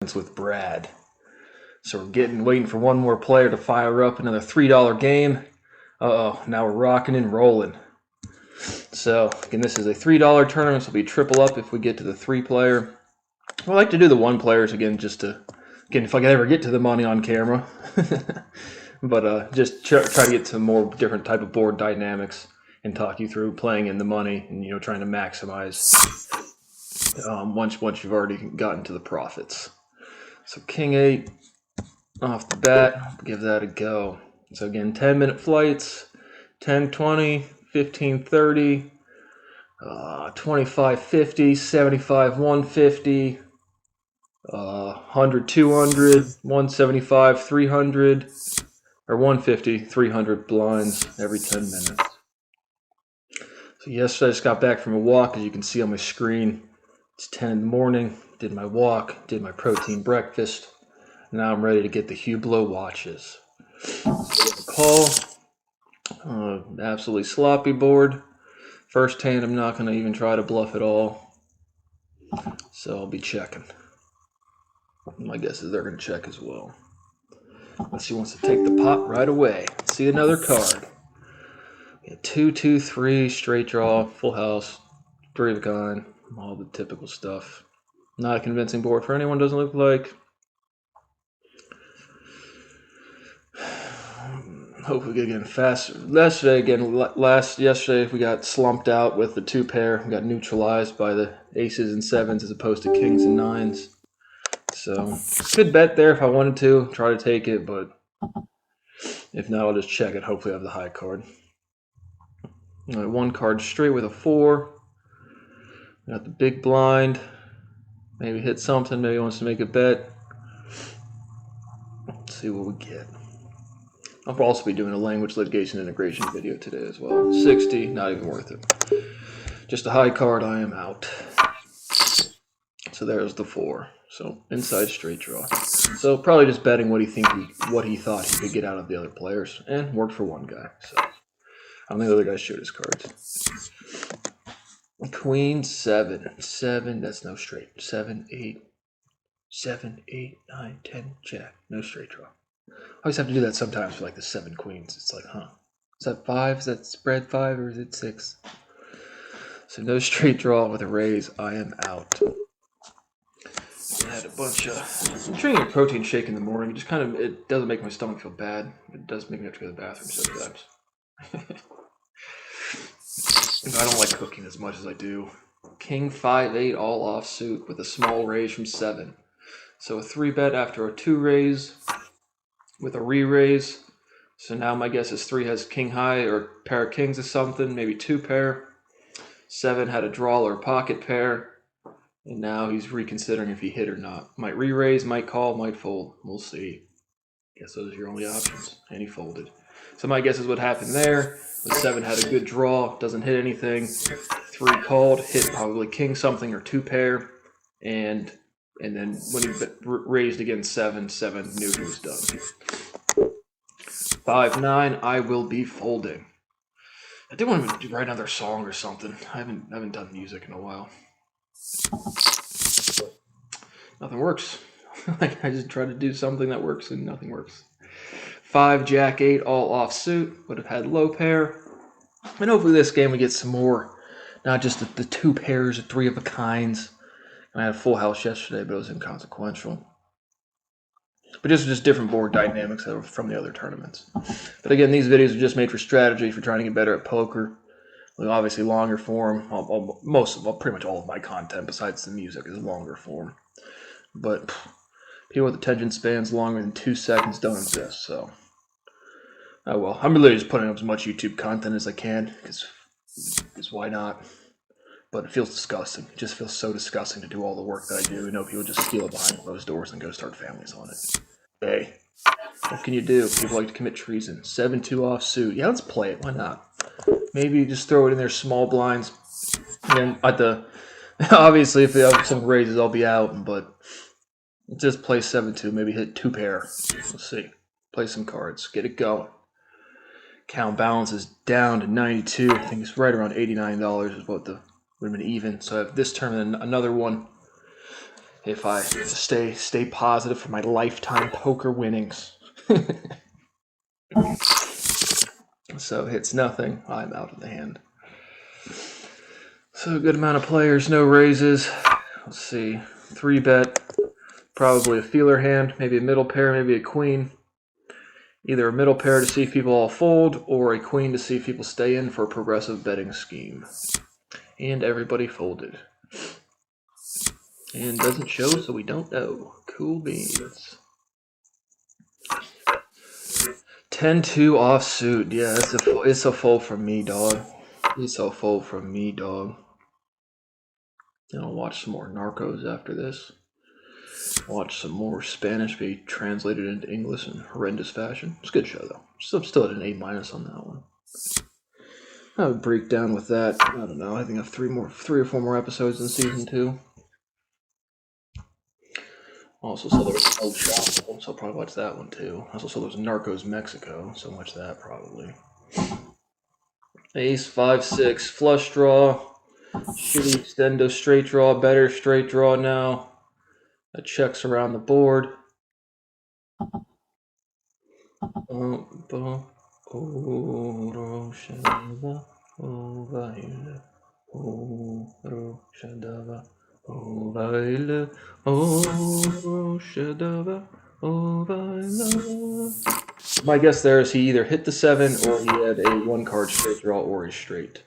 with Brad. So we're waiting for one more player to fire up another $3 game. Now we're rocking and rolling. So again, this is a $3 tournament, so it'll be triple up if we get to the 3-player. I like to do the 1-players again, just to, again, if I can ever get to the money on camera. But just try to get to more different type of board dynamics and talk you through playing in the money and trying to maximize once you've already gotten to the profits. So King 8 off the bat, give that a go. So again, 10-minute flights, 10, 20, 15, 30, 25, 50, 75, 150, 100, 200, 175, 300, or 150, 300 blinds every 10 minutes. So yesterday I just got back from a walk, as you can see on my screen. It's 10 in the morning, did my walk, did my protein breakfast. Now I'm ready to get the Hublot watches. Call, absolutely sloppy board. First hand, I'm not going to even try to bluff at all. So I'll be checking. My guess is they're going to check as well. Unless he wants to take the pot right away. See another card. 2, 2, 3, straight draw, full house, 3 of a kind, all the typical stuff. Not a convincing board for anyone, doesn't look like. Hopefully we get again fast. Yesterday we got slumped out with the 2-pair. We got neutralized by the aces and 7s as opposed to kings and 9s. So good bet there if I wanted to try to take it, but if not, I'll just check it. Hopefully I have the high card. All right, 1 card straight with a 4. Got the big blind. Maybe hit something. Maybe he wants to make a bet. Let's see what we get. I'll also be doing a language litigation integration video today as well. 60, not even worth it. Just a high card, I am out. So there's the 4. So inside straight draw. So probably just betting what he thought he could get out of the other players, and worked for one guy. So I don't think the other guys showed his cards. Queen 7, 7. That's no straight. 7, 8, 7, 8, 9, 10. Jack. No straight draw. I always have to do that sometimes for like the 7 queens. It's like, is that 5? Is that spread 5 or is it 6? So no straight draw with a raise. I am out. I had a bunch of... I'm drinking a protein shake in the morning. It doesn't make my stomach feel bad. It does make me have to go to the bathroom sometimes. I don't like cooking as much as I do. King 5-8 all offsuit with a small raise from 7. So a 3-bet after a 2 raise with a re-raise. So now my guess is 3 has king high or pair of kings or something, maybe 2-pair. 7 had a draw or a pocket pair. And now he's reconsidering if he hit or not. Might re-raise, might call, might fold. We'll see. Guess those are your only options. And he folded. So my guess is what happened there. The 7 had a good draw, doesn't hit anything. 3 called, hit probably king something or 2-pair. And then when he raised again 7 knew he was done. 5-9, I will be folding. I did want to write another song or something. I haven't done music in a while. Nothing works. Like I just try to do something that works and nothing works. 5, Jack 8, all offsuit. Would have had low pair. And hopefully this game we get some more. Not just the 2 pairs or 3 of a kinds. I had a full house yesterday, but it was inconsequential. But just different board dynamics from the other tournaments. But again, these videos are just made for strategy, for trying to get better at poker. Obviously longer form. Pretty much all of my content besides the music is longer form. But people with attention spans longer than 2 seconds don't exist, so. Oh well, I'm really just putting up as much YouTube content as I can, because why not? But it feels disgusting. It just feels so disgusting to do all the work that I do. You know, people just steal it behind closed doors and go start families on it. Hey, what can you do? People like to commit treason. 7-2 offsuit. Yeah, let's play it. Why not? Maybe just throw it in there, small blinds. And then obviously, if they have some raises, I'll be out. But just play 7-2. Maybe hit 2-pair. Let's see. Play some cards. Get it going. Account balance is down to 92. I think it's right around $89 is what would have been even. So I have this term and another one. if I stay positive for my lifetime poker winnings. So hits nothing. I'm out of the hand. So a good amount of players, no raises. Let's see. 3-bet. Probably a feeler hand, maybe a middle pair, maybe a queen. Either a middle pair to see if people all fold, or a queen to see if people stay in for a progressive betting scheme. And everybody folded. And doesn't show, so we don't know. Cool beans. 10-2 offsuit. Yeah, it's a fold from me, dog. It's a fold from me, dog. And I'll watch some more Narcos after this. Watch some more Spanish be translated into English in horrendous fashion. It's a good show, though. I'm still at an A- on that one. I would break down with that. I don't know. I think I have 3 or 4 more episodes in season 2. Also saw there was El Chapo, so I'll probably watch that one too. Also saw there was Narcos Mexico, so watch that probably. Ace 5-6 flush draw. Shitty extendo straight draw, better straight draw now. That checks around the board. My guess there is he either hit the 7 or he had a 1-card straight draw or a straight.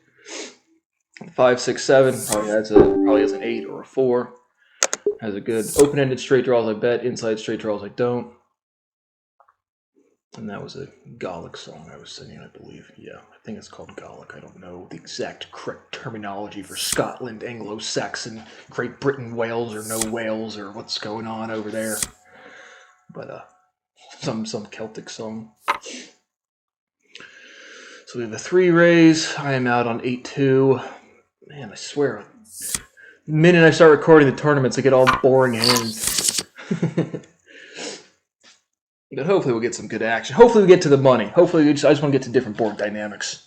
5, 6, 7 probably has an 8 or a 4. Has a good open-ended straight draws I bet, inside straight draws I don't. And that was a Gaelic song I was singing, I believe. Yeah, I think it's called Gaelic. I don't know the exact correct terminology for Scotland, Anglo-Saxon, Great Britain, Wales, or no Wales, or what's going on over there. But some Celtic song. So we have a 3 raise. I am out on 8-2. Man, I swear, the minute I start recording the tournaments, I get all boring hands. But hopefully we'll get some good action. Hopefully we get to the money. Hopefully I just want to get to different board dynamics.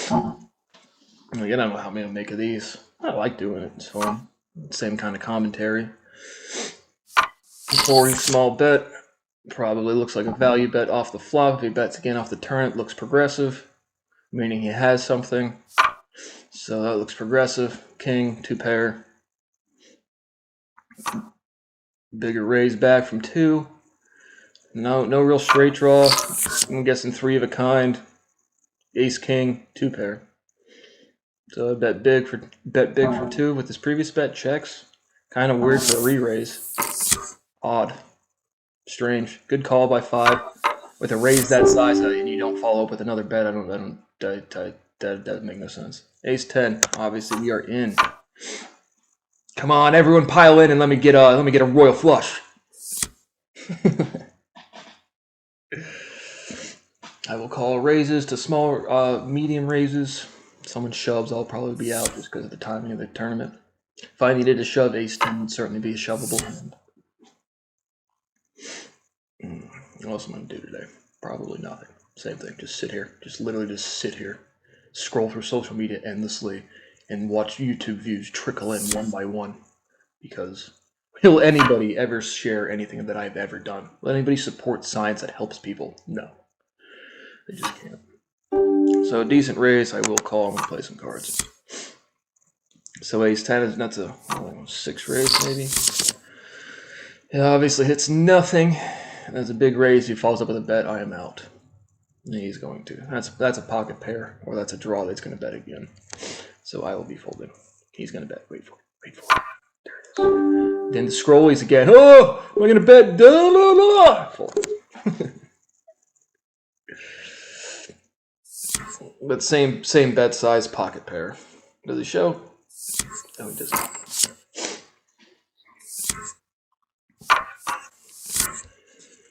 Again, I don't know how many I'll make of these. I like doing it. It's fun. Same kind of commentary. 40 small bet. Probably looks like a value bet off the flop. If he bets again off the turn, it looks progressive, meaning he has something. So that looks progressive. King, 2 pair. Bigger raise back from 2. No real straight draw. I'm guessing 3 of a kind. Ace, king, 2 pair. So I bet big for 2 with his previous bet checks. Kind of weird for a re-raise. Odd. Strange. Good call by 5. With a raise that size and you don't follow up with another bet, that doesn't make no sense. Ace 10. Obviously we are in. Come on, everyone pile in and let me get a royal flush. I will call raises to small, medium raises. If someone shoves, I'll probably be out just because of the timing of the tournament. If I needed to shove, Ace 10 would certainly be a shovable hand. What else am I going to do today? Probably nothing. Same thing. Just sit here. Literally just sit here. Scroll through social media endlessly and watch YouTube views trickle in one by one. Because will anybody ever share anything that I've ever done? Will anybody support science that helps people? No. They just can't. So a decent raise, I will call and play some cards. So Ace 10 that's a 6 raise maybe. Yeah, obviously hits nothing. That's a big raise. He follows up with a bet. I am out. And he's going to. That's a pocket pair, or that's a draw that's going to bet again. So I will be folding. He's going to bet. Wait for it. There it is. Then the scrollies again. Oh, am I going to bet? Fold. But same bet size pocket pair. Does he show? No, he doesn't.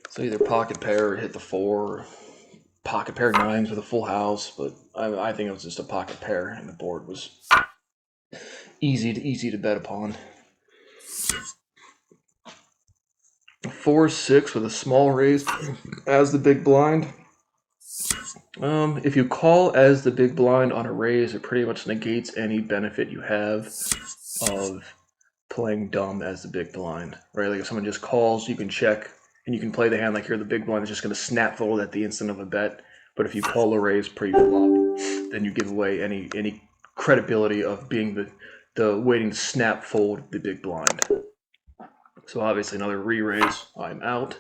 So either pocket pair or hit the 4, or pocket pair 9s with a full house. But I think it was just a pocket pair, and the board was easy to bet upon. 4-6 with a small raise as the big blind. If you call as the big blind on a raise, it pretty much negates any benefit you have of playing dumb as the big blind, right? Like if someone just calls, you can check and you can play the hand like you're the big blind. It's just going to snap fold at the instant of a bet. But if you call a raise pre-flop, then you give away any credibility of being the waiting to snap fold the big blind. So obviously another re-raise. I'm out.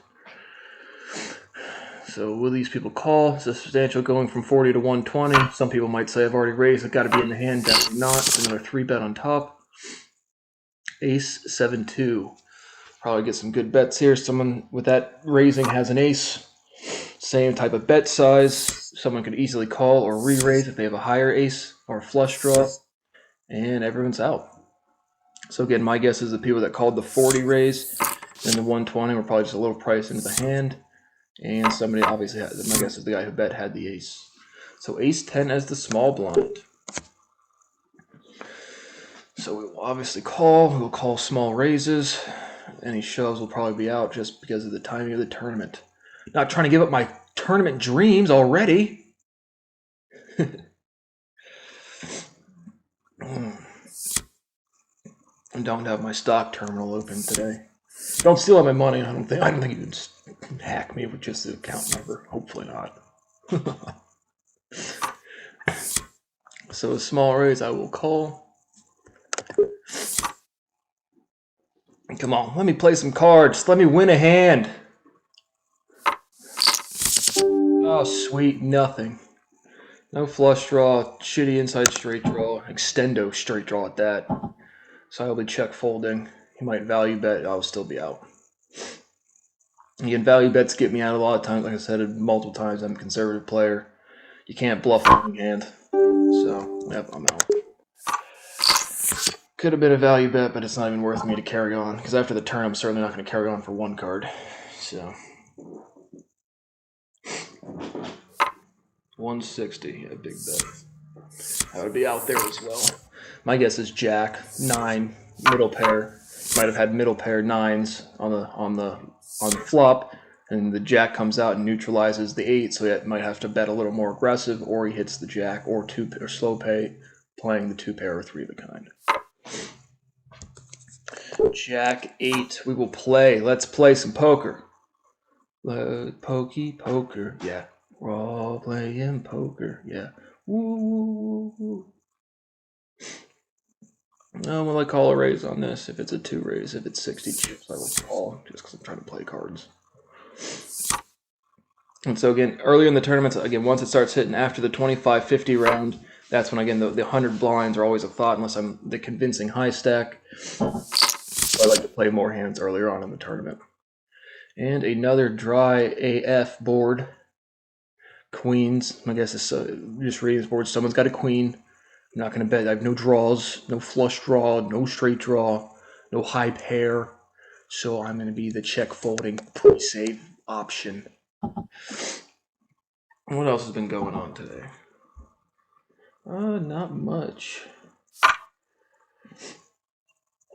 So will these people call? It's a substantial going from 40 to 120. Some people might say I've already raised. It's got to be in the hand. Definitely not. It's another 3-bet on top. Ace 7-2. Probably get some good bets here. Someone with that raising has an ace. Same type of bet size. Someone could easily call or re-raise if they have a higher ace or flush draw. And everyone's out. So again, my guess is the people that called the 40 raise and the 120 were probably just a little price into the hand. And somebody obviously had, my guess is the guy who bet had the ace. So ace 10 as the small blind. So we will obviously call. We'll call small raises. Any shoves will probably be out just because of the timing of the tournament. Not trying to give up my tournament dreams already. I don't have my stock terminal open today. Don't steal all my money. I don't think you can hack me with just the account number. Hopefully not. So a small raise I will call. Come on, let me play some cards. Let me win a hand. Oh, sweet, nothing. No flush draw, shitty inside straight draw, extendo straight draw at that. So I will be check folding. He might value bet, I'll still be out. Again, value bets get me out a lot of times. Like I said multiple times, I'm a conservative player. You can't bluff a winning hand. So, yep, I'm out. Could have been a value bet, but it's not even worth me to carry on. Because after the turn, I'm certainly not going to carry on for one card. So, 160, a big bet. I would be out there as well. My guess is Jack, 9, middle pair. Might have had middle pair 9s on the flop, and the Jack comes out and neutralizes the 8, so he might have to bet a little more aggressive, or he hits the Jack, or slow pay, playing the 2 pair or 3 of a kind. Jack 8, we will play. Let's play some poker. Poker, yeah. We're all playing poker, yeah. Woo. Will I call a raise on this? If it's a 2 raise, if it's 60 chips, I will call, just because I'm trying to play cards. And so again, earlier in the tournaments, again, once it starts hitting after the 25-50 round, that's when, again, the 100 blinds are always a thought, unless I'm the convincing high stack. So I like to play more hands earlier on in the tournament. And another dry AF board. Queens, my guess is just reading this board, someone's got a queen. I'm not going to bet. I have no draws, no flush draw, no straight draw, no high pair. So I'm going to be the check folding pre-save option. What else has been going on today? Not much. I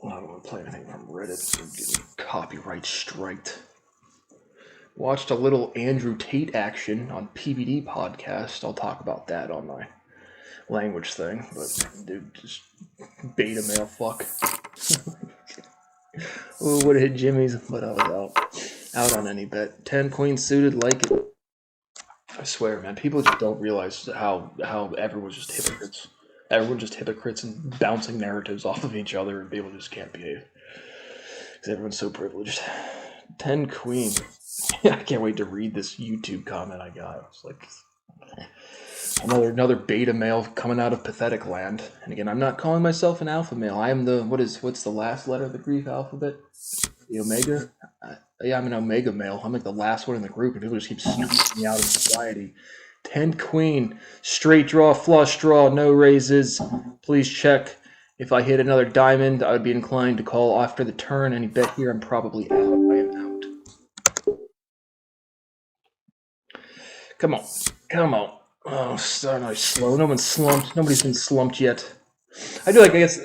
don't want to play anything from Reddit. I'm getting copyright striked. Watched a little Andrew Tate action on PBD podcast. I'll talk about that on my language thing, but dude, just beta male fuck. Oh, would have hit Jimmy's, but I was out on any bet. 10 queen suited, like it. I swear, man, people just don't realize how everyone's just hypocrites. Everyone's just hypocrites and bouncing narratives off of each other, and people just can't behave because everyone's so privileged. 10 queen. I can't wait to read this YouTube comment I got. It's like another beta male coming out of pathetic land. And again, I'm not calling myself an alpha male. I am the what's the last letter of the Greek alphabet? The omega. Yeah, I'm an omega male. I'm like the last one in the group, and people just keep sneaking me out of society. 10 queen, straight draw, flush draw, no raises. Please check. If I hit another diamond, I would be inclined to call after the turn. Any bet here, I'm probably out. I am out. Come on. Oh, so nice slow. No one's slumped. Nobody's been slumped yet. I guess,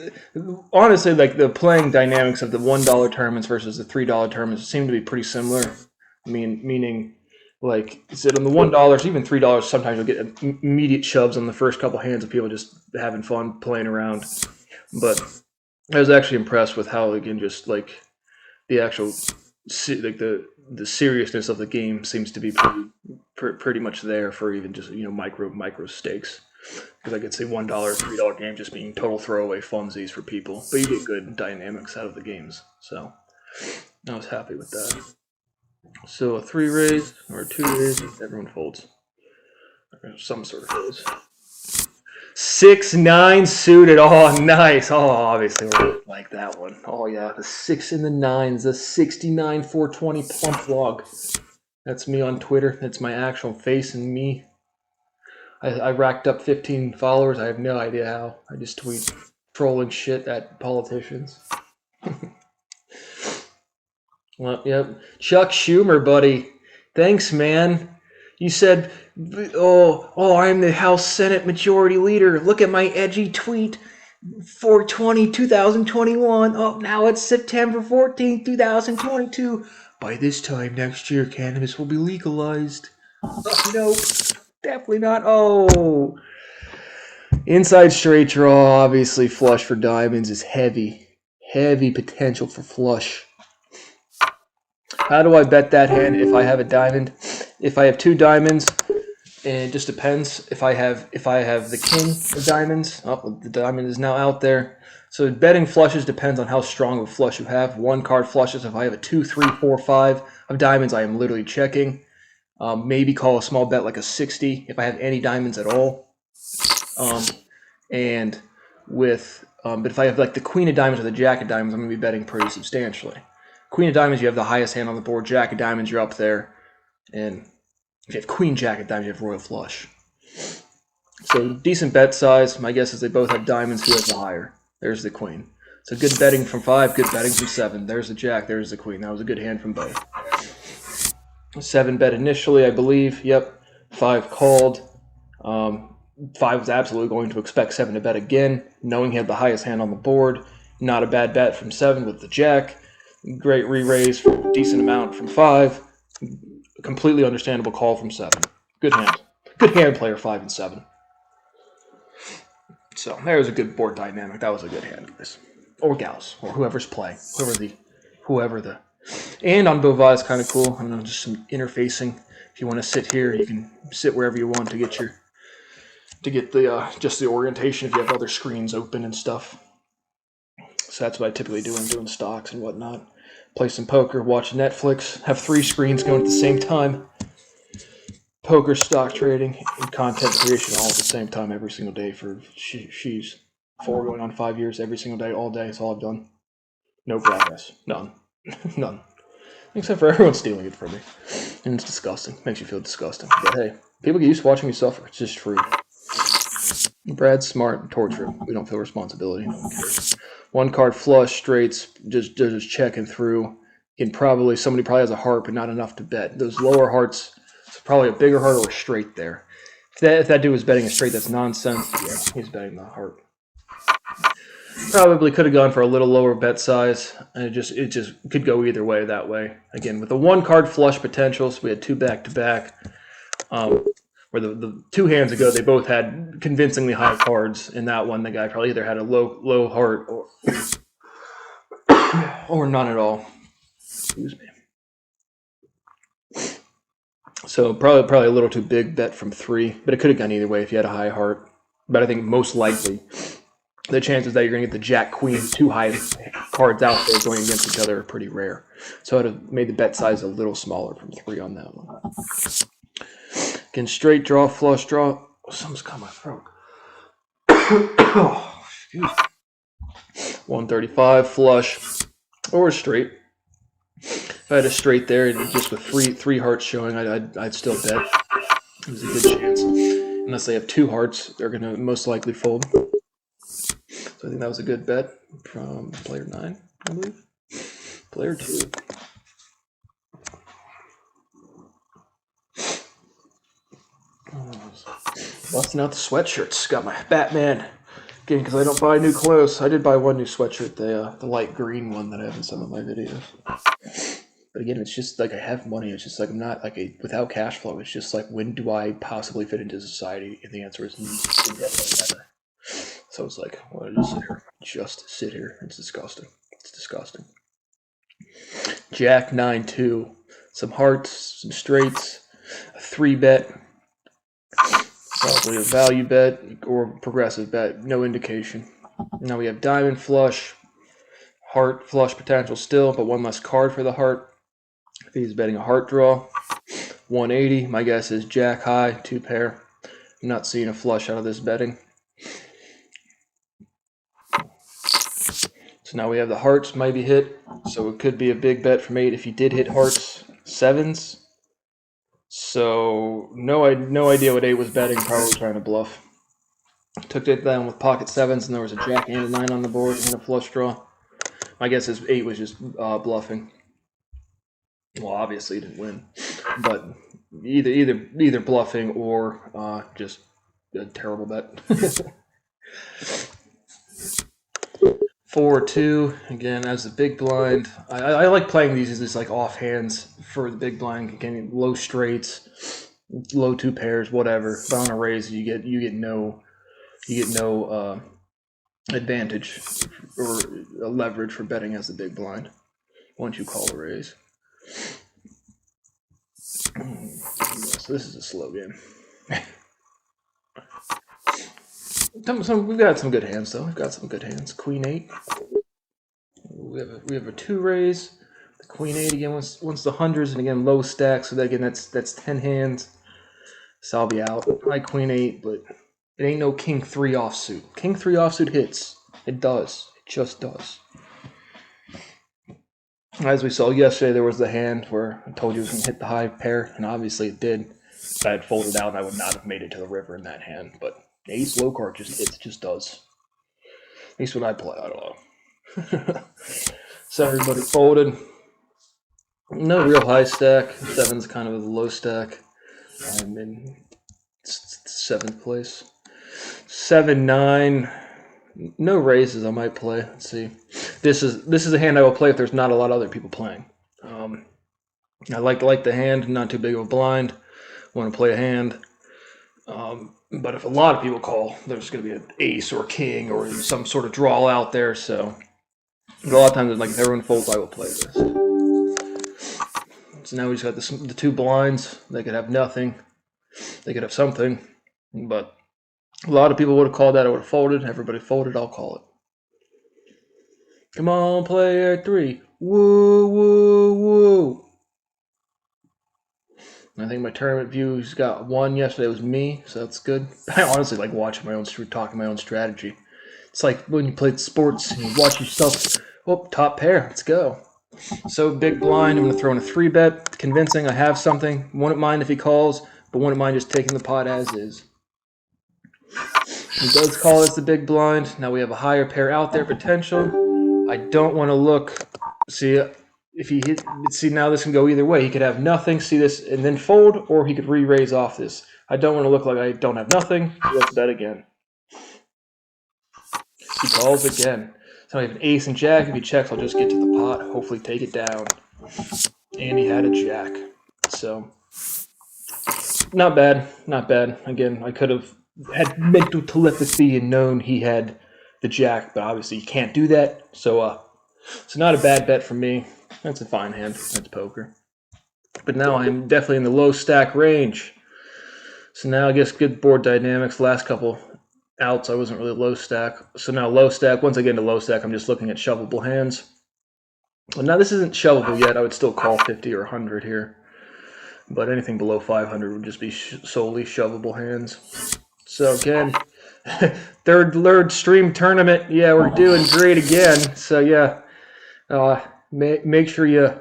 honestly, like the playing dynamics of the $1 tournaments versus the $3 tournaments seem to be pretty similar. Meaning, like, on the $1, even $3, sometimes you'll get immediate shoves on the first couple hands of people just having fun playing around. But I was actually impressed with how, again, just like the actual like the seriousness of the game seems to be pretty much there for even just micro stakes. Because I could see $1, $3 game just being total throwaway funsies for people, but you get good dynamics out of the games. So I was happy with that. So a 3 raise or a 2 raise, everyone folds. Some sort of raise. 6-9 suited. Oh, nice. Oh, obviously we're like that one. Oh yeah, the 6 and the 9s, the 69 420 plump log. That's me on Twitter. That's my actual face and me. I racked up 15 followers. I have no idea how. I just tweet trolling shit at politicians. Well, yep. Chuck Schumer, buddy. Thanks, man. You said, I'm the House Senate Majority Leader. Look at my edgy tweet. 4/20, 2021. Oh, now it's September 14th, 2022. By this time next year, cannabis will be legalized. Nope, definitely not. Oh. Inside straight draw, obviously flush for diamonds is heavy. Heavy potential for flush. How do I bet that hand if I have a diamond? If I have 2 diamonds, and it just depends. If I have the king of diamonds, the diamond is now out there. So betting flushes depends on how strong of a flush you have. 1 card flushes. If I have a 2, 3, 4, 5 of diamonds, I am literally checking. Maybe call a small bet like a 60 if I have any diamonds at all. And with but if I have like the queen of diamonds or the jack of diamonds, I'm going to be betting pretty substantially. Queen of diamonds, you have the highest hand on the board. Jack of diamonds, you're up there. And if you have queen, jack of diamonds, you have royal flush. So decent bet size. My guess is they both have diamonds. Who has the higher? There's the queen. So good betting from 5, good betting from 7. There's the jack, there's the queen. That was a good hand from both. 7 bet initially, I believe. Yep. 5 called. 5 was absolutely going to expect 7 to bet again, knowing he had the highest hand on the board. Not a bad bet from 7 with the jack. Great re-raise for a decent amount from 5. Completely understandable call from 7. Good hand. Good hand player, 5 and 7. So there's a good board dynamic. That was a good hand, guys. Or gals, or whoever's playing. Whoever the. And on Bovai is kind of cool. I don't know, just some interfacing. If you want to sit here, you can sit wherever you want to get the just the orientation if you have other screens open and stuff. So that's what I typically do when I'm doing stocks and whatnot. Play some poker, watch Netflix, have 3 screens going at the same time. Poker, stock trading, and content creation all at the same time every single day for she's 4 going on 5 years every single day, all day. That's all I've done. No progress. None. None. Except for everyone stealing it from me. And it's disgusting. Makes you feel disgusting. But hey, people get used to watching me suffer. It's just true. Brad's smart. Torture him. We don't feel responsibility. No one cares. 1 card flush, straights, just checking through. Somebody probably has a heart, but not enough to bet. Those lower hearts, it's probably a bigger heart or a straight there. If that dude was betting a straight, that's nonsense. Yeah, he's betting the heart. Probably could have gone for a little lower bet size. And it just could go either way that way. Again, with the 1 card flush potential, so we had 2 back-to-back. Where the 2 hands ago, they both had convincingly high cards. In that one, the guy probably either had a low heart or none at all. Excuse me. So probably a little too big bet from 3, but it could have gone either way if you had a high heart. But I think most likely the chances that you're going to get the jack queen 2 high cards out there going against each other are pretty rare. So I'd have made the bet size a little smaller from 3 on that one. Again, straight draw, flush draw. Oh, something's caught my throat. Oh, excuse me. 135 flush or straight. If I had a straight there, just with three hearts showing, I'd still bet. There's a good chance. Unless they have 2 hearts, they're going to most likely fold. So I think that was a good bet from player 9, I believe. Player 2. Busting out the sweatshirts. Got my Batman. Again, because I don't buy new clothes. I did buy 1 new sweatshirt, the light green one that I have in some of my videos. But again, it's just like I have money. It's just like I'm not like without cash flow. It's just like when do I possibly fit into society? And the answer is indefinitely never. So it's like, well, just sit here. Just sit here. It's disgusting. It's disgusting. Jack 9-2. Some hearts, some straights, a 3-bet, probably a value bet or progressive bet. No indication. Now we have diamond flush, heart flush potential still, but one less card for the heart. I think he's betting a heart draw. 180. My guess is jack high, 2 pair. I'm not seeing a flush out of this betting. So now we have the hearts might be hit, so it could be a big bet from 8 if he did hit hearts. 7s. So no idea what 8 was betting, probably trying to bluff. Took it down with pocket 7s, and there was a jack and a 9 on the board and a flush draw. My guess is 8 was just bluffing. Well, obviously he didn't win, but either bluffing or just a terrible bet. 4-2 again as the big blind. I like playing these as just like off hands for the big blind. Again, low straights, low 2 pairs, whatever. But on a raise, you get no advantage or a leverage for betting as the big blind once you call a raise. So this is a slow game. We've got some good hands though. We've got some good hands. Queen 8. We have a 2 raise. The Queen 8 again once the hundreds, and again low stack. So that, again that's 10 hands. So I'll be out. I Queen 8, but it ain't no King 3 offsuit. King 3 offsuit hits. It does. It just does. As we saw yesterday, there was the hand where I told you it was going to hit the high pair, and obviously it did. If I had folded out, I would not have made it to the river in that hand. But ace low card just hits. It just does. At least when I play, I don't know. So everybody folded. No real high stack. 7's kind of a low stack. I'm in 7th place. 7-9. No raises I might play. Let's see. This is a hand I will play if there's not a lot of other people playing. I like the hand. Not too big of a blind. Want to play a hand. But if a lot of people call, there's going to be an ace or king or some sort of draw out there. So a lot of times, like if everyone folds, I will play this. So now we just got the 2 blinds. They could have nothing. They could have something. But a lot of people would have called that. I would have folded. Everybody folded. I'll call it. Come on, player 3. Woo, woo, woo. I think my tournament views got 1 yesterday. It was me, so that's good. I honestly like watching my own, talking my own strategy. It's like when you play sports and you watch yourself. Oh, top pair. Let's go. So big blind. I'm going to throw in a 3-bet. Convincing I have something. Wouldn't mind if he calls, but wouldn't mind just taking the pot as is. He does call as the big blind. Now we have a higher pair out there potential. I don't want to look. See, if he hit. See, now this can go either way. He could have nothing, see this, and then fold, or he could re-raise off this. I don't want to look like I don't have nothing. Let's bet again. He calls again. So I have an ace and jack. If he checks, I'll just get to the pot. Hopefully take it down. And he had a jack. So, not bad. Not bad. Again, I could have had mental telepathy and known he had the jack, but obviously you can't do that. So, it's not a bad bet for me. That's a fine hand. That's poker. But now I'm definitely in the low stack range. So now I guess good board dynamics. Last couple outs, I wasn't really low stack. So now low stack. Once I get into low stack, I'm just looking at shovable hands. Well, now this isn't shovable yet. I would still call 50 or 100 here. But anything below 500 would just be solely shovable hands. So again, third stream tournament. Yeah, we're doing great again. So yeah, make sure you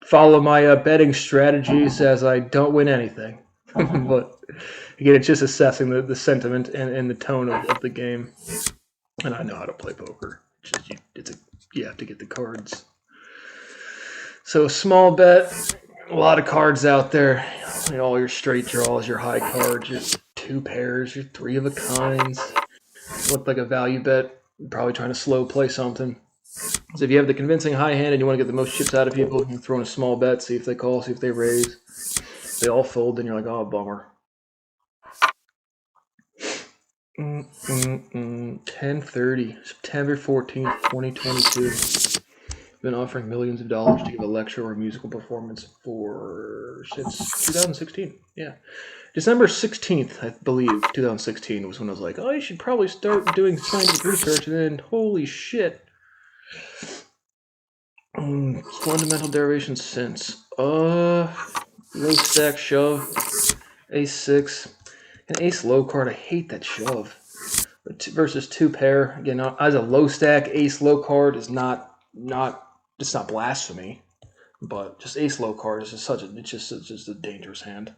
follow my betting strategies as I don't win anything. But again, it's just assessing the sentiment and the tone of the game. And I know how to play poker. You have to get the cards. So a small bet, a lot of cards out there. All your straight draws, your high cards, your 2 pairs, your 3 of a kinds. Look like a value bet. You're probably trying to slow play something. So if you have the convincing high hand and you want to get the most chips out of people, you throw in a small bet, see if they call, see if they raise. If they all fold, then you're like, oh, bummer. 10:30, September 14th, 2022. Been offering millions of dollars to give a lecture or a musical performance since 2016. Yeah. December 16th, I believe, 2016 was when I was like, oh, you should probably start doing scientific research, and then, holy shit. Fundamental derivation since. Low stack shove, ace 6, an ace low card. I hate that shove. Versus 2 pair. Again, as a low stack, ace low card is not it's not blasphemy, but just ace low card is just it's just a dangerous hand.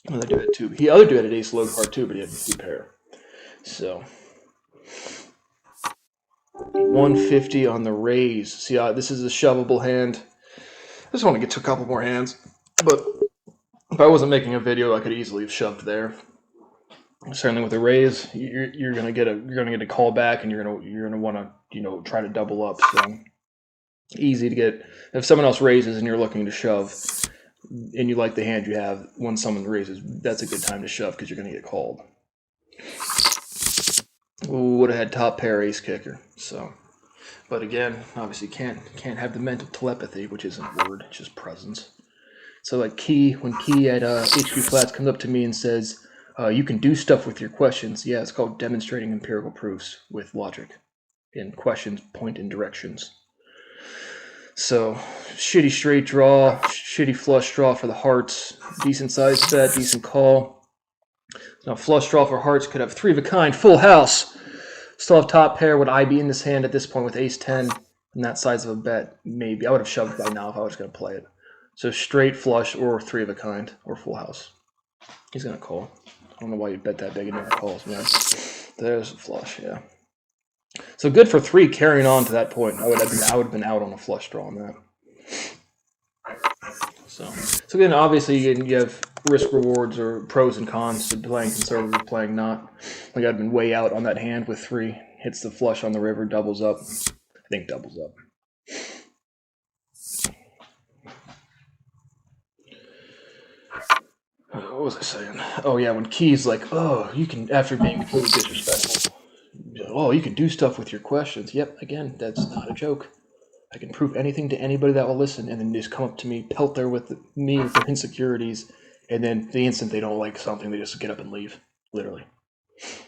And they do it too. He other dude had ace low card too, but he had 2 pair. So 150 on the raise. See, this is a shovable hand. I just want to get to a couple more hands, but if I wasn't making a video, I could easily have shoved there. Certainly with a raise, you're gonna get a call back, and you're gonna want to try to double up. So easy to get. If someone else raises and you're looking to shove, and you like the hand you have, when someone raises, that's a good time to shove because you're gonna get called. Would have had top pair ace kicker. So, but again, obviously can't have the mental telepathy, which isn't word, it's just presence. So like when Key at HQ Flats comes up to me and says, you can do stuff with your questions. Yeah, it's called demonstrating empirical proofs with logic. And questions point in directions. So, shitty straight draw, shitty flush draw for the hearts, decent size bet, decent call. Now, flush draw for hearts could have 3 of a kind, full house. Still have top pair. Would I be in this hand at this point with ace 10 and that size of a bet? Maybe. I would have shoved by now if I was going to play it. So straight flush or 3 of a kind or full house. He's going to call. I don't know why you bet that big and never calls, man. There's a flush, yeah. So good for 3 carrying on to that point. I would have been out on a flush draw on that. So again, obviously you have risk rewards or pros and cons to playing conservative, playing not. Like I'd been way out on that hand with 3. Hits the flush on the river, doubles up. I think doubles up. What was I saying? Oh yeah, when Key's like, oh, you can, after being completely disrespectful, oh, you can do stuff with your questions. Yep, again, that's not a joke. I can prove anything to anybody that will listen, and then just come up to me, pelt there with me with their insecurities, and then the instant they don't like something, they just get up and leave, literally.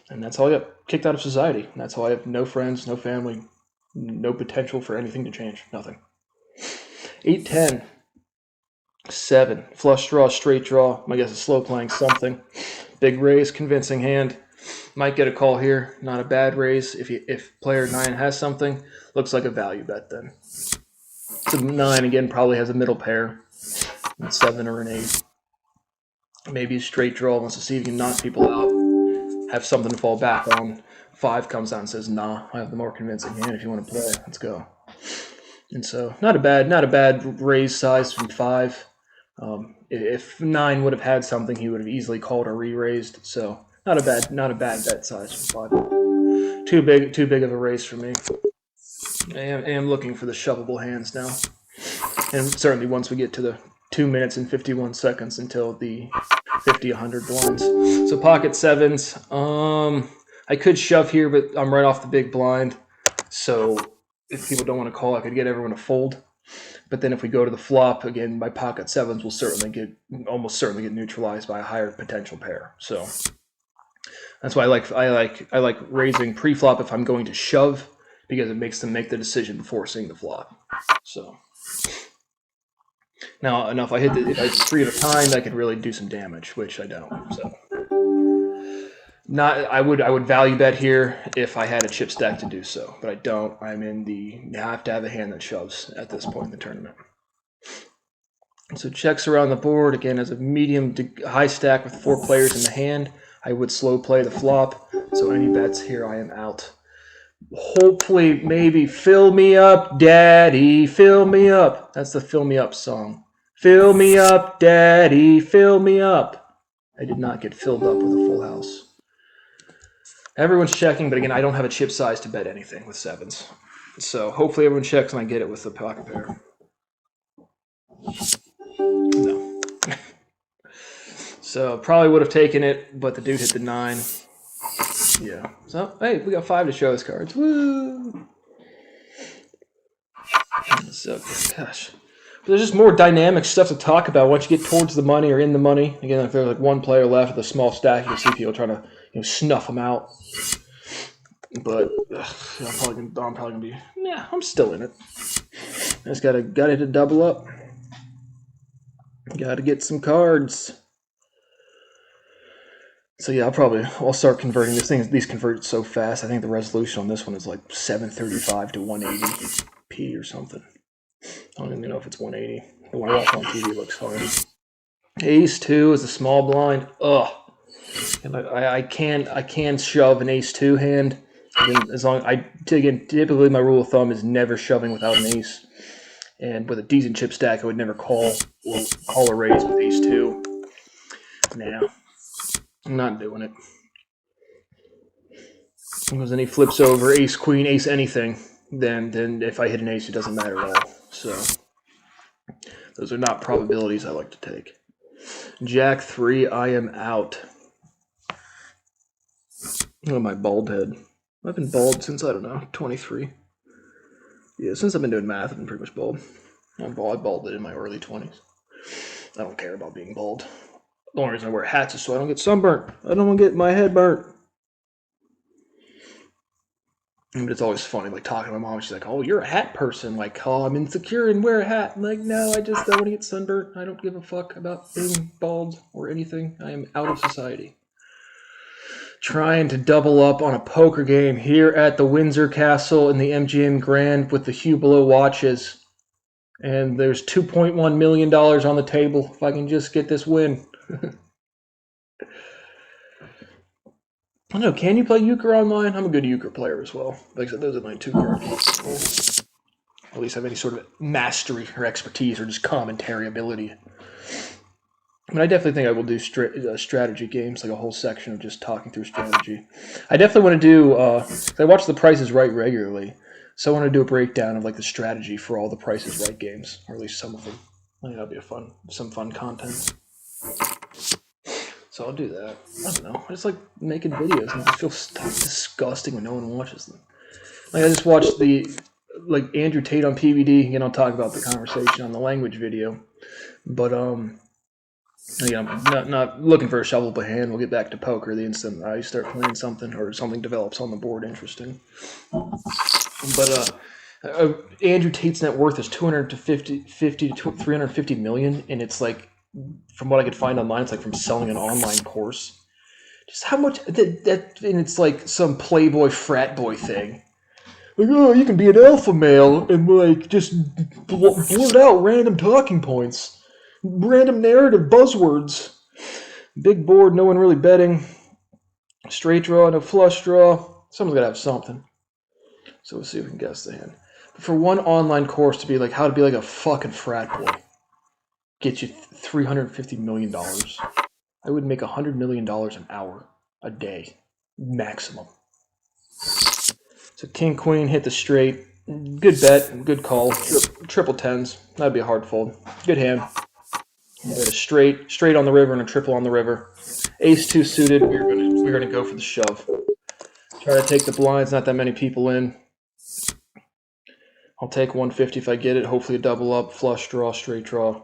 And that's how I got kicked out of society. And that's how I have no friends, no family, no potential for anything to change. Nothing. 8-10. 7. Flush draw, straight draw. My guess is slow playing something. Big raise, convincing hand. Might get a call here. Not a bad raise. If player 9 has something, looks like a value bet then. So 9 again probably has a middle pair. 7 or an 8. Maybe a straight draw wants to see if he can knock people out. Have something to fall back on. 5 comes out and says, nah, I have the more convincing hand if you want to play. Let's go. And so not a bad raise size from 5. If 9 would have had something, he would have easily called or re-raised. So not a bad bet size from 5. Too big of a raise for me. I am looking for the shovable hands now. And certainly once we get to the 2 minutes and 51 seconds until the 50-100 blinds. So pocket 7s. I could shove here, but I'm right off the big blind. So if people don't want to call, I could get everyone to fold. But then if we go to the flop, again, my pocket 7s will almost certainly get neutralized by a higher potential pair. So that's why I like raising pre-flop if I'm going to shove, because it makes them make the decision before seeing the flop. So now if I hit if I 3 at a time, I could really do some damage, which I don't. So I would value bet here if I had a chip stack to do so, but I don't. You have to have a hand that shoves at this point in the tournament. So checks around the board, again, as a medium to high stack with 4 players in the hand. I would slow play the flop, so any bets here I am out. Hopefully, maybe fill me up, daddy, fill me up. That's the Fill Me Up song. Fill me up, daddy, fill me up. I did not get filled up with a full house. Everyone's checking, but again, I don't have a chip size to bet anything with 7s. So hopefully everyone checks and I get it with the pocket pair. No. So probably would have taken it, but the dude hit the 9. Yeah. So, hey, we got 5 to show us cards. Woo! So, gosh. There's just more dynamic stuff to talk about once you get towards the money or in the money. Again, if there's like one player left with a small stack, you can see people trying to snuff them out. But I'm probably gonna be. Yeah, I'm still in it. I just gotta to double up. Gotta get some cards. So yeah, I'll start converting this thing. These convert so fast. I think the resolution on this one is like 735 to 180p or something. I don't even know if it's 180. The one I watch on TV looks fine. Ace 2 is a small blind. Ugh. And I can shove an Ace 2 hand. As long typically my rule of thumb is never shoving without an ace. And with a decent chip stack, I would never call a raise with Ace 2. Nah, I'm not doing it. Because then he flips over Ace Queen, Ace anything. Then if I hit an ace, it doesn't matter at all. So those are not probabilities I like to take. Jack 3, I am out. Oh, my bald head. I've been bald since, I don't know, 23. Yeah, since I've been doing math, I've been pretty much bald. I balded in my early 20s. I don't care about being bald. The only reason I wear hats is so I don't get sunburnt. I don't want to get my head burnt. But it's always funny, like talking to my mom. She's like, "Oh, you're a hat person." Like, "Oh, I'm insecure and wear a hat." I'm like, no, I just don't want to get sunburnt. I don't give a fuck about being bald or anything. I am out of society. Trying to double up on a poker game here at the Windsor Castle in the MGM Grand with the Hublot watches. And there's $2.1 million on the table if I can just get this win. I don't know, can you play euchre online? I'm a good euchre player as well. Like I said, those are my 2 cards. At least have any sort of mastery or expertise or just commentary ability. But I definitely think I will do strategy games, like a whole section of just talking through strategy. I definitely want to do, I watch The Price is Right regularly, so I want to do a breakdown of like the strategy for all the Price is Right games, or at least some of them. I think that'll be some fun content. So I'll do that. I don't know. I just like making videos and I just feel disgusting when no one watches them. Like I just watched Andrew Tate on PVD. Again, I'll talk about the conversation on the language video. But I'm not looking for a shovelable hand. We'll get back to poker the instant I start playing something or something develops on the board interesting. But Andrew Tate's net worth is 250 to 350 million, and it's like, from what I could find online, it's like from selling an online course. Just how much and it's like some Playboy frat boy thing. Like, oh, you can be an alpha male and like just blurt out random talking points, random narrative buzzwords. Big board, no one really betting. Straight draw, no flush draw. Someone's gotta have something. So we'll see if we can guess the hand. But for one online course to be like how to be like a fucking frat boy, get you $350 million. I would make $100 million an hour, a day, maximum. So king, queen, hit the straight. Good bet, good call. Triple tens. That'd be a hard fold. Good hand. We had a straight on the river and a triple on the river. Ace 2 suited. We're gonna go for the shove. Try to take the blinds. Not that many people in. I'll take 150 if I get it. Hopefully a double up, flush draw, straight draw.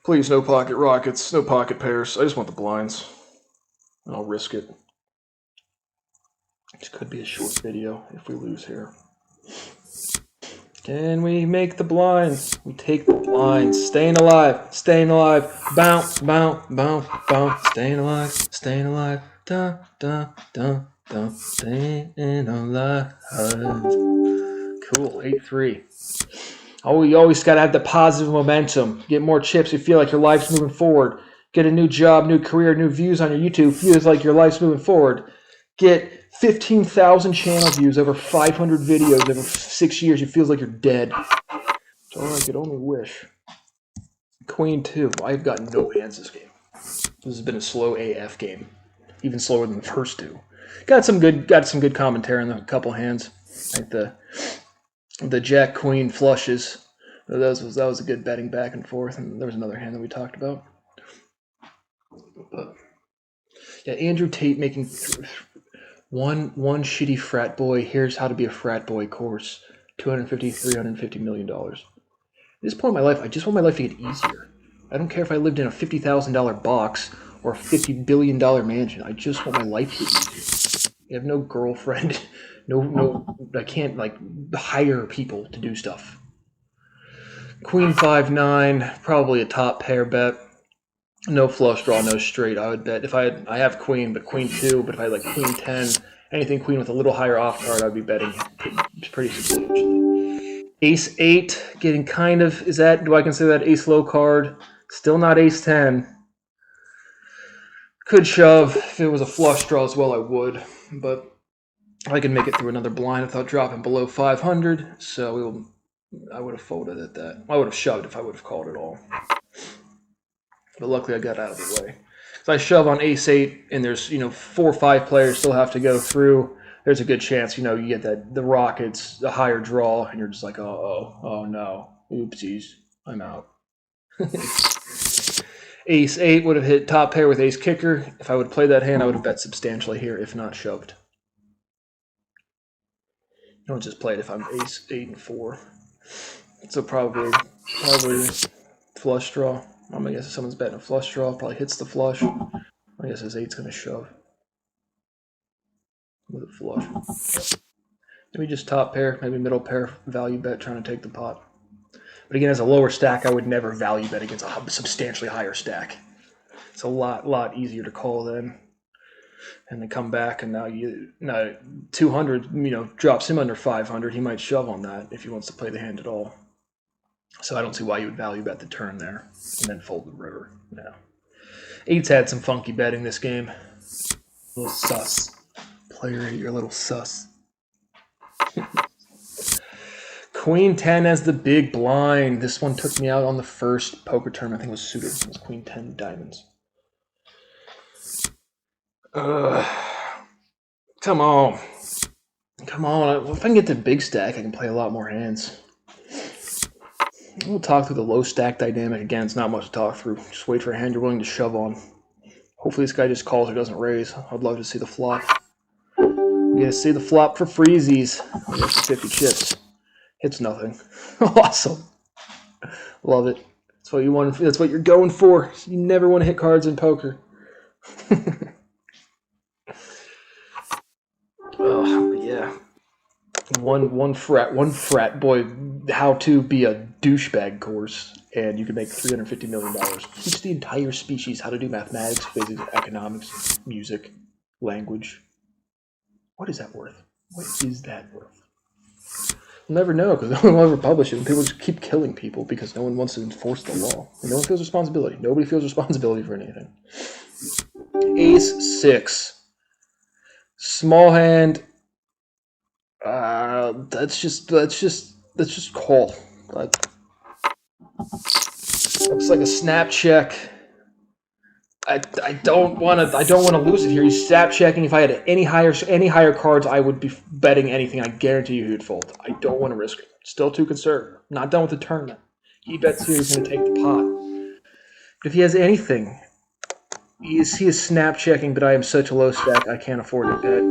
Please, no pocket rockets, no pocket pairs. I just want the blinds. I'll risk it. This could be a short video if we lose here. Can we make the blinds? We take the blinds. Staying alive, staying alive. Bounce, bounce, bounce, bounce. Staying alive, staying alive. Dun, dun, dun, dun. Staying alive. Cool, 8-3. Oh, you always got to have the positive momentum. Get more chips. You feel like your life's moving forward. Get a new job, new career, new views on your YouTube. Feels like your life's moving forward. Get 15,000 channel views, over 500 videos, over 6 years. It feels like you're dead. It's all I could only wish. Queen 2. I've got no hands this game. This has been a slow AF game. Even slower than the first 2. Got some good commentary on a couple hands. Like the Jack Queen flushes. That was a good betting back and forth. And there was another hand that we talked about. But yeah, Andrew Tate making One shitty frat boy. Here's how to be a frat boy course. $250, $350 million. At this point in my life, I just want my life to get easier. I don't care if I lived in a $50,000 box or a $50 billion mansion. I just want my life to get easier. I have no girlfriend. No, I can't like hire people to do stuff. Queen 5-9, probably a top pair bet. No flush draw, no straight. I would bet if I have queen, but queen 2. But if I had like queen 10, anything queen with a little higher off card, I'd be betting pretty substantially. Ace 8, getting kind of, do I consider that ace low card? Still not ace 10. Could shove. If it was a flush draw as well, I would. But I could make it through another blind without dropping below 500. So I would have folded at that. I would have shoved if I would have called it all. But luckily I got out of the way. So I shove on ace 8, and there's 4 or 5 players still have to go through. There's a good chance you get the rockets, a higher draw, and you're just like, oh no, oopsies, I'm out. Ace 8 would have hit top pair with ace kicker. If I would play that hand, I would have bet substantially here, if not shoved. I would just play it if I'm ace 8 and 4. So probably flush draw. I'm gonna guess if someone's betting a flush draw, probably hits the flush. I guess his 8's gonna shove with a flush. Maybe just top pair, maybe middle pair, value bet, trying to take the pot. But again, as a lower stack, I would never value bet against a substantially higher stack. It's a lot easier to call then, and then come back, and now 200, drops him under 500. He might shove on that if he wants to play the hand at all. So I don't see why you would value bet the turn there and then fold the river. No. 8's had some funky betting this game. A little sus. Player 8, you're a little sus. Queen 10 as the big blind. This one took me out on the first poker tournament. I think it was suited. It was Queen 10 diamonds. Come on. If I can get the big stack, I can play a lot more hands. We'll talk through the low stack dynamic. Again, it's not much to talk through. Just wait for a hand you're willing to shove on. Hopefully this guy just calls or doesn't raise. I'd love to see the flop. I'm going to see the flop for freezies. There's 50 chips. Hits nothing. Awesome. Love it. That's what you want. That's what you're going for. You never want to hit cards in poker. Yeah. One frat boy how to be a douchebag course, and you can make $350 million. Teach the entire species how to do mathematics, physics, economics, music, language. What is that worth? What is that worth? We'll never know because no one will ever publish it, and people just keep killing people because no one wants to enforce the law. And no one feels responsibility. Nobody feels responsibility for anything. Ace 6. Small hand. Let's just call. Looks like a snap check. I don't want to lose it here. He's snap checking. If I had any higher cards, I would be betting anything. I guarantee you he would fold. I don't want to risk it. Still too conservative. Not done with the tournament. He bets here he's going to take the pot. But if he has anything, he is snap checking. But I am such a low stack, I can't afford to bet.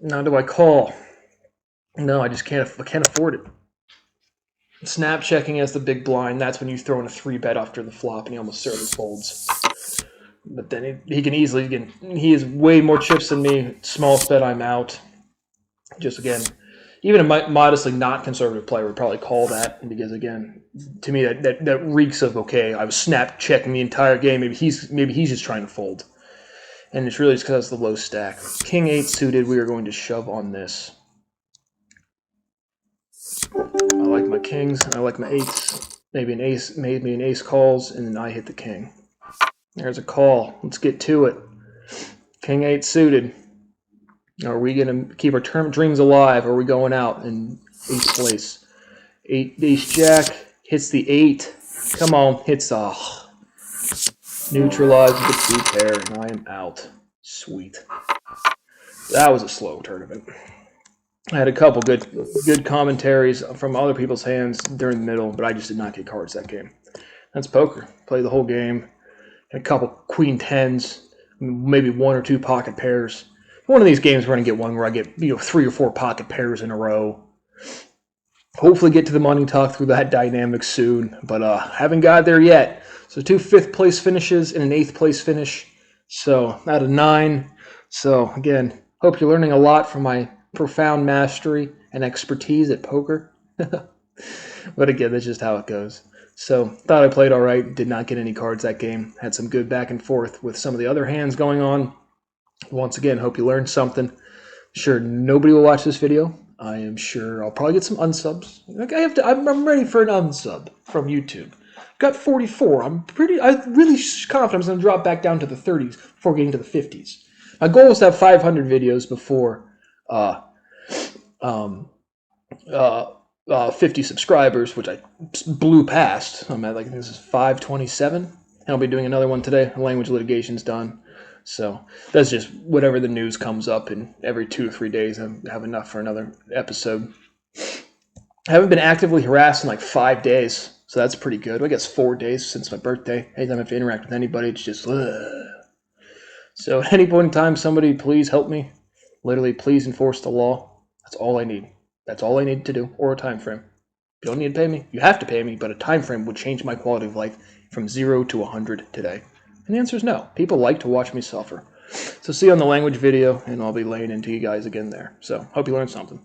Now do I call? No, I just can't afford it. Snap checking as the big blind. That's when you throw in a 3-bet after the flop, and he almost certainly folds. But then he can easily he has way more chips than me. Smallest bet, I'm out. Just again, even a modestly not conservative player would probably call that, because again, to me that reeks of okay, I was snap checking the entire game. Maybe he's just trying to fold, and it's really just because of the low stack. King 8 suited. We are going to shove on this. I like my kings, and I like my 8s. Maybe an ace calls, and then I hit the king. There's a call. Let's get to it. King 8 suited. Are we going to keep our dreams alive, or are we going out in 8th place? Ace jack hits the 8. Come on, hits neutralizes the 2 pair, and I am out. Sweet. That was a slow tournament. I had a couple good commentaries from other people's hands during the middle, but I just did not get cards that game. That's poker. Play the whole game. And a couple queen 10s, maybe 1 or 2 pocket pairs. One of these games we're going to get one where I get 3 or 4 pocket pairs in a row. Hopefully get to the money talk through that dynamic soon, but haven't got there yet. So 2 5th place finishes and an 8th place finish. So out of 9. So again, hope you're learning a lot from my profound mastery and expertise at poker. But again, that's just how it goes. So thought I played all right. Did not get any cards that game. Had some good back and forth with some of the other hands going on. Once again, hope you learned something. Sure, nobody will watch this video. I am sure I'll probably get some unsubs. Like I'm ready for an unsub from YouTube. Got 44. I'm really confident I'm going to drop back down to the 30s before getting to the 50s. My goal is to have 500 videos before 50 subscribers, which I blew past. I'm at this is 527, and I'll be doing another one today. Language litigation's done. So that's just whatever the news comes up, and every 2 or 3 days I have enough for another episode. I haven't been actively harassed in like 5 days, so that's pretty good. I guess 4 days since my birthday. Anytime I have to interact with anybody, it's just So at any point in time, somebody please help me. Literally, please enforce the law. That's all I need. That's all I need to do, or a time frame. You don't need to pay me. You have to pay me, but a time frame would change my quality of life from 0 to 100 today. And the answer is no. People like to watch me suffer. So see you on the language video, and I'll be laying into you guys again there. So hope you learned something.